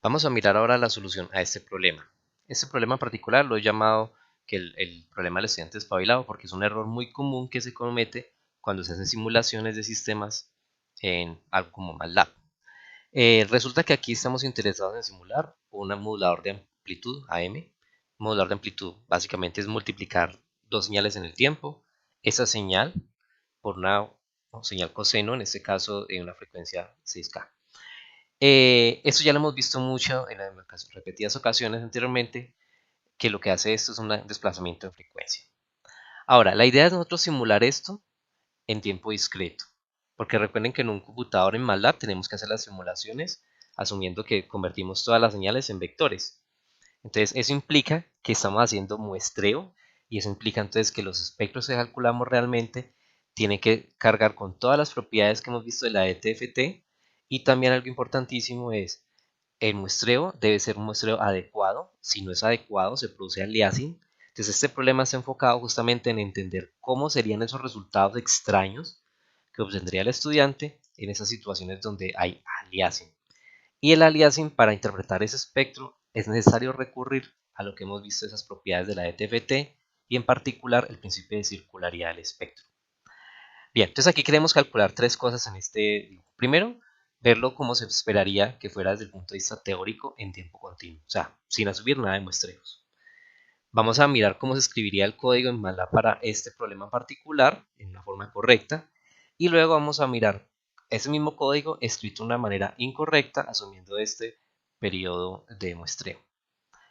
Vamos a mirar ahora la solución a este problema. Este problema en particular lo he llamado que el problema del estudiante espabilado porque es un error muy común que se comete cuando se hacen simulaciones de sistemas en algo como MATLAB. Resulta que aquí estamos interesados en simular un modulador de amplitud AM. Un modulador de amplitud básicamente es multiplicar dos señales en el tiempo. Esa señal por una señal coseno, en este caso en una frecuencia 6K. Esto ya lo hemos visto mucho en repetidas ocasiones anteriormente, que lo que hace esto es un desplazamiento de frecuencia. Ahora, la idea es nosotros simular esto en tiempo discreto, porque recuerden que en un computador en MATLAB tenemos que hacer las simulaciones asumiendo que convertimos todas las señales en vectores. Entonces eso implica que estamos haciendo muestreo y eso implica entonces que los espectros que calculamos realmente tienen que cargar con todas las propiedades que hemos visto de la ETFT, y también algo importantísimo es el muestreo debe ser un muestreo adecuado. Si no es adecuado, se produce aliasing. Entonces, este problema está enfocado justamente en entender cómo serían esos resultados extraños que obtendría el estudiante en esas situaciones donde hay aliasing. Y el aliasing, para interpretar ese espectro, es necesario recurrir a lo que hemos visto de esas propiedades de la ETFT y en particular el principio de circularidad del espectro. Bien, entonces aquí queremos calcular tres cosas en este. Primero, verlo como se esperaría que fuera desde el punto de vista teórico en tiempo continuo, o sea, sin asumir nada de muestreos. Vamos a mirar cómo se escribiría el código en MATLAB para este problema en particular, en una forma correcta, y luego vamos a mirar ese mismo código escrito de una manera incorrecta, asumiendo este periodo de muestreo.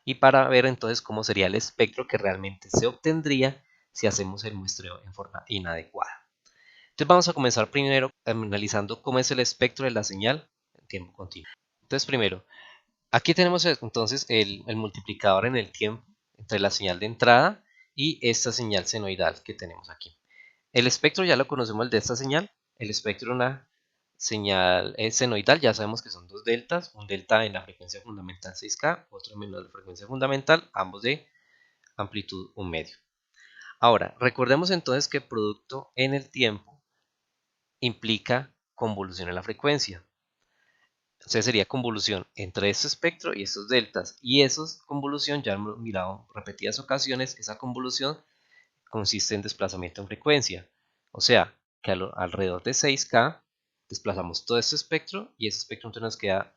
Y para ver entonces cómo sería el espectro que realmente se obtendría si hacemos el muestreo en forma inadecuada. Entonces vamos a comenzar primero analizando cómo es el espectro de la señal en tiempo continuo. Entonces primero, aquí tenemos entonces el multiplicador en el tiempo entre la señal de entrada y esta señal senoidal que tenemos aquí. El espectro ya lo conocemos, el de esta señal. El espectro de una señal senoidal ya sabemos que son dos deltas, un delta en la frecuencia fundamental 6K, otro menos la frecuencia fundamental, ambos de amplitud 1 medio. Ahora, recordemos entonces que producto en el tiempo implica convolución en la frecuencia. Entonces sería convolución entre este espectro y estos deltas. Y esa convolución, ya hemos mirado en repetidas ocasiones, esa convolución consiste en desplazamiento en frecuencia. O sea, que alrededor de 6K desplazamos todo este espectro y ese espectro entonces nos queda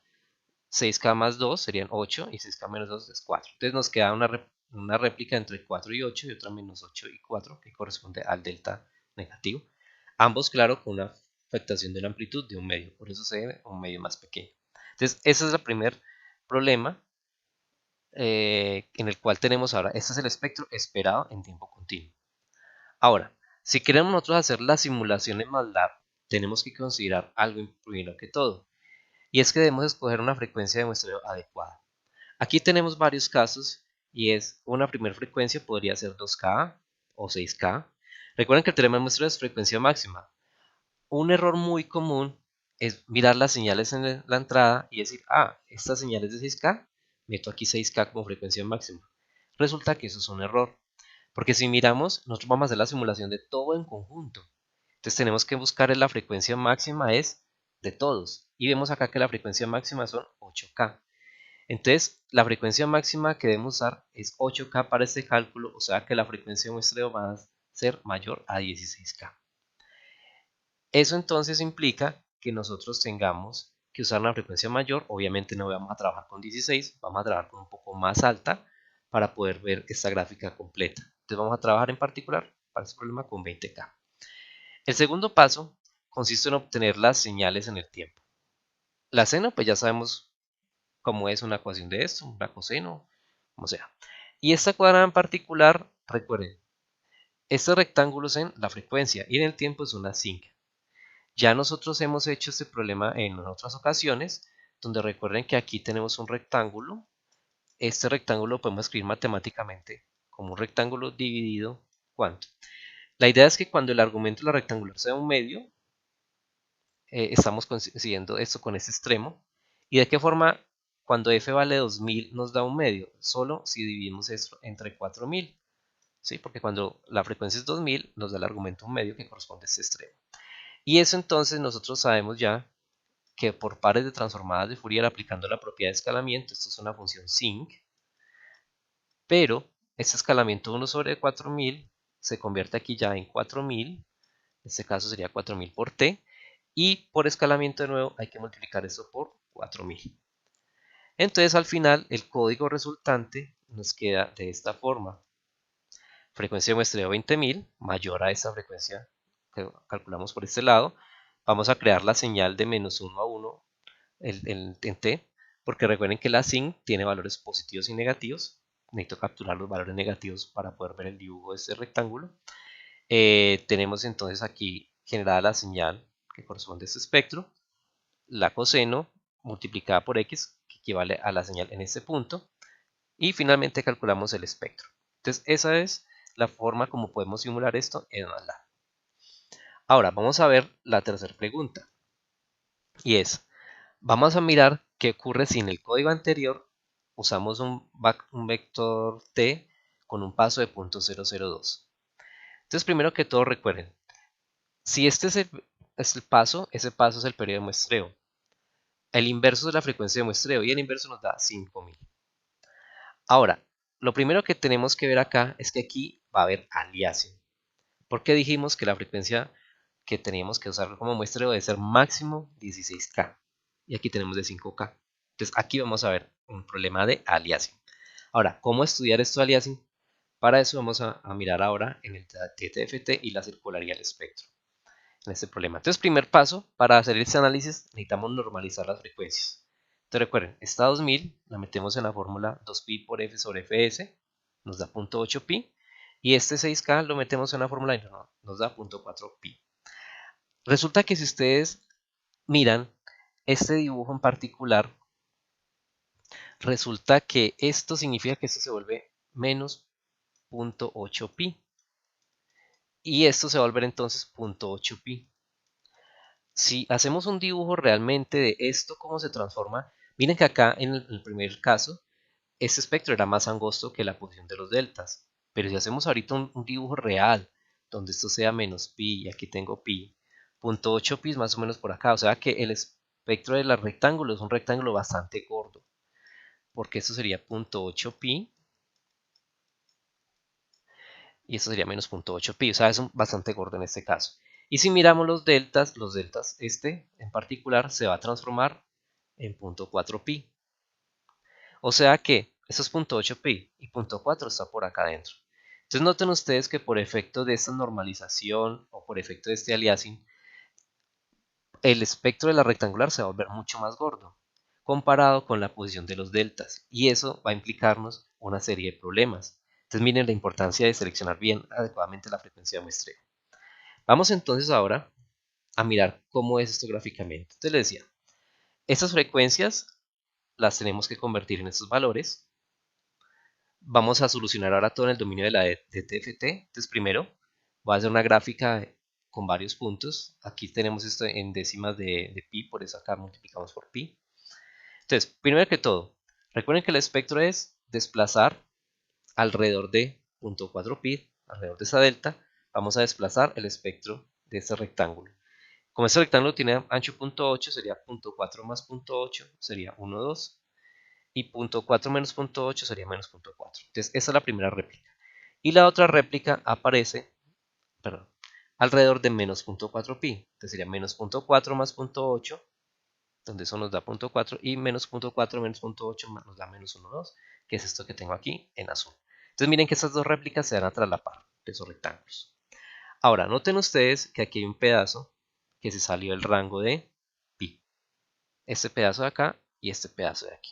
6K más 2 serían 8 y 6K menos 2 es 4. Entonces nos queda una réplica entre 4 y 8 y otra menos 8 y 4 que corresponde al delta negativo. Ambos, claro, con una afectación de la amplitud de un medio, por eso se ve un medio más pequeño. Entonces, ese es el primer problema en el cual tenemos ahora. Este es el espectro esperado en tiempo continuo. Ahora, si queremos nosotros hacer la simulación en MATLAB, tenemos que considerar algo primero que todo, y es que debemos escoger una frecuencia de muestreo adecuada. Aquí tenemos varios casos y es una primera frecuencia podría ser 2K o 6K. Recuerden que el teorema de muestreo es frecuencia máxima. Un error muy común es mirar las señales en la entrada y decir, esta señal es de 6K, meto aquí 6K como frecuencia máxima. Resulta que eso es un error, porque si miramos, nosotros vamos a hacer la simulación de todo en conjunto. Entonces tenemos que buscar la frecuencia máxima es de todos. Y vemos acá que la frecuencia máxima son 8K. Entonces, la frecuencia máxima que debemos usar es 8K para este cálculo, o sea que la frecuencia de muestreo va a ser mayor a 16K. Eso entonces implica que nosotros tengamos que usar una frecuencia mayor. Obviamente no vamos a trabajar con 16, vamos a trabajar con un poco más alta para poder ver esta gráfica completa. Entonces vamos a trabajar en particular para este problema con 20K. El segundo paso consiste en obtener las señales en el tiempo. La seno, pues ya sabemos cómo es una ecuación de esto, una coseno, como sea. Y esta cuadrada en particular, recuerden, este rectángulo es en la frecuencia y en el tiempo es una sinc. Ya nosotros hemos hecho este problema en otras ocasiones, donde recuerden que aquí tenemos un rectángulo. Este rectángulo lo podemos escribir matemáticamente como un rectángulo dividido ¿cuánto? La idea es que cuando el argumento de la rectangular sea un medio, estamos consiguiendo esto con este extremo. ¿Y de qué forma? Cuando f vale 2000 nos da un medio, solo si dividimos esto entre 4000. ¿Sí? Porque cuando la frecuencia es 2000 nos da el argumento un medio que corresponde a este extremo. Y eso entonces nosotros sabemos ya que por pares de transformadas de Fourier aplicando la propiedad de escalamiento, esto es una función sinc, pero este escalamiento 1 sobre 4000 se convierte aquí ya en 4000, en este caso sería 4000 por t, y por escalamiento de nuevo hay que multiplicar esto por 4000. Entonces al final el código resultante nos queda de esta forma. Frecuencia de muestreo 20.000 mayor a esta frecuencia que calculamos por este lado. Vamos a crear la señal de menos 1 a 1 en t, porque recuerden que la sin tiene valores positivos y negativos. Necesito capturar los valores negativos para poder ver el dibujo de este rectángulo. Tenemos entonces aquí generada la señal que corresponde a este espectro, la coseno multiplicada por x, que equivale a la señal en este punto, y finalmente calculamos el espectro. Entonces esa es la forma como podemos simular esto en MATLAB. Ahora vamos a ver la tercera pregunta, y es, vamos a mirar qué ocurre si en el código anterior usamos un vector t con un paso de 0.002. Entonces primero que todo recuerden, si este es el paso, ese paso es el periodo de muestreo. El inverso es la frecuencia de muestreo y el inverso nos da 5000. Ahora, lo primero que tenemos que ver acá es que aquí va a haber aliasing. Porque dijimos que la frecuencia que teníamos que usar como muestreo debe ser máximo 16K. Y aquí tenemos de 5K. Entonces aquí vamos a ver un problema de aliasing. Ahora, ¿cómo estudiar esto de aliasing? Para eso vamos a mirar ahora en el TTFT y la circularidad del espectro. En este problema. Entonces, primer paso, para hacer este análisis necesitamos normalizar las frecuencias. Entonces recuerden, esta 2000 la metemos en la fórmula 2pi por f sobre fs, nos da 0.8pi, y este 6k lo metemos en la fórmula y nos da 0.4pi. Resulta que si ustedes miran este dibujo en particular, resulta que esto significa que esto se vuelve menos 0.8pi, y esto se va a volver entonces 0.8pi. Si hacemos un dibujo realmente de esto, cómo se transforma, miren que acá en el primer caso, este espectro era más angosto que la posición de los deltas. Pero si hacemos ahorita un dibujo real, donde esto sea menos pi, y aquí tengo pi, 0.8 pi es más o menos por acá. O sea que el espectro del rectángulo es un rectángulo bastante gordo, porque esto sería 0.8 pi, y esto sería menos 0.8 pi. O sea, es bastante gordo en este caso. Y si miramos los deltas, este en particular se va a transformar en 0.4 pi. O sea que esto es 0.8 pi y 0.4 está por acá adentro. Entonces noten ustedes que por efecto de esta normalización o por efecto de este aliasing, el espectro de la rectangular se va a volver mucho más gordo comparado con la posición de los deltas, y eso va a implicarnos una serie de problemas. Entonces miren la importancia de seleccionar bien adecuadamente la frecuencia de muestreo. Vamos entonces ahora a mirar cómo es esto gráficamente. Entonces les decía, estas frecuencias las tenemos que convertir en estos valores. Vamos a solucionar ahora todo en el dominio de la TFT. Entonces primero voy a hacer una gráfica con varios puntos. Aquí tenemos esto en décimas de pi, por eso acá multiplicamos por pi. Entonces, primero que todo, recuerden que el espectro es desplazar alrededor de 0.4 pi, alrededor de esa delta, vamos a desplazar el espectro de este rectángulo. Como este rectángulo tiene ancho 0.8, sería 0.4 más 0.8, sería 1, 2. Y 0.4 menos 0.8 sería menos 0.4. Entonces, esa es la primera réplica. Y la otra réplica aparece, perdón, alrededor de menos 0.4 pi. Entonces sería menos 0.4 más 0.8, donde eso nos da 0.4, y menos 0.4 menos 0.8 nos da menos 1,2, que es esto que tengo aquí en azul. Entonces miren que estas dos réplicas se van a traslapar de esos rectángulos. Ahora, noten ustedes que aquí hay un pedazo que se salió del rango de pi. Este pedazo de acá y este pedazo de aquí.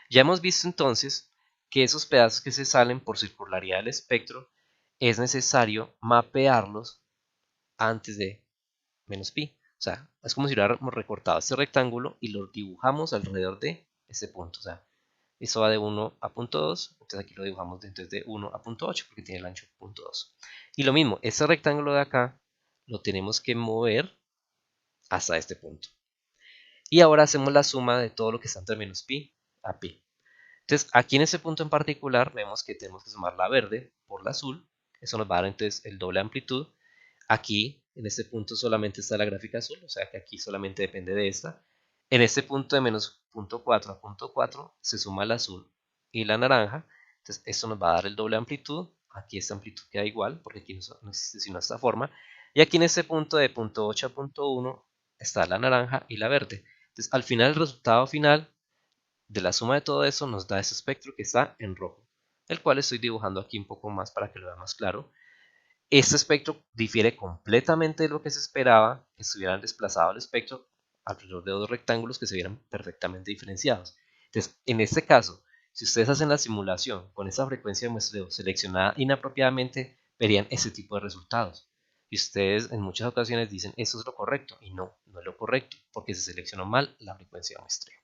Ya hemos visto entonces que esos pedazos que se salen por circularidad del espectro es necesario mapearlos antes de menos pi. O sea, es como si hubiéramos recortado este rectángulo y lo dibujamos alrededor de este punto. O sea, esto va de 1 a 0.2, entonces aquí lo dibujamos entonces de 1 a 0.8 porque tiene el ancho 0.2. Y lo mismo, este rectángulo de acá lo tenemos que mover hasta este punto. Y ahora hacemos la suma de todo lo que está entre menos pi a pi. Entonces, aquí en este punto en particular vemos que tenemos que sumar la verde por la azul. Eso nos va a dar entonces el doble amplitud. Aquí, en este punto solamente está la gráfica azul, o sea que aquí solamente depende de esta. En este punto de menos punto 4 a punto 4 se suma el azul y la naranja. Entonces esto nos va a dar el doble amplitud. Aquí esta amplitud queda igual porque aquí no existe sino esta forma. Y aquí en este punto de punto 8 a punto 1 está la naranja y la verde. Entonces al final el resultado final de la suma de todo eso nos da ese espectro que está en rojo, el cual estoy dibujando aquí un poco más para que lo vea más claro. Este espectro difiere completamente de lo que se esperaba, que estuvieran desplazado el espectro alrededor de dos rectángulos que se vieran perfectamente diferenciados. Entonces, en este caso, si ustedes hacen la simulación con esa frecuencia de muestreo seleccionada inapropiadamente, verían ese tipo de resultados. Y ustedes en muchas ocasiones dicen, eso es lo correcto, y no, no es lo correcto, porque se seleccionó mal la frecuencia de muestreo.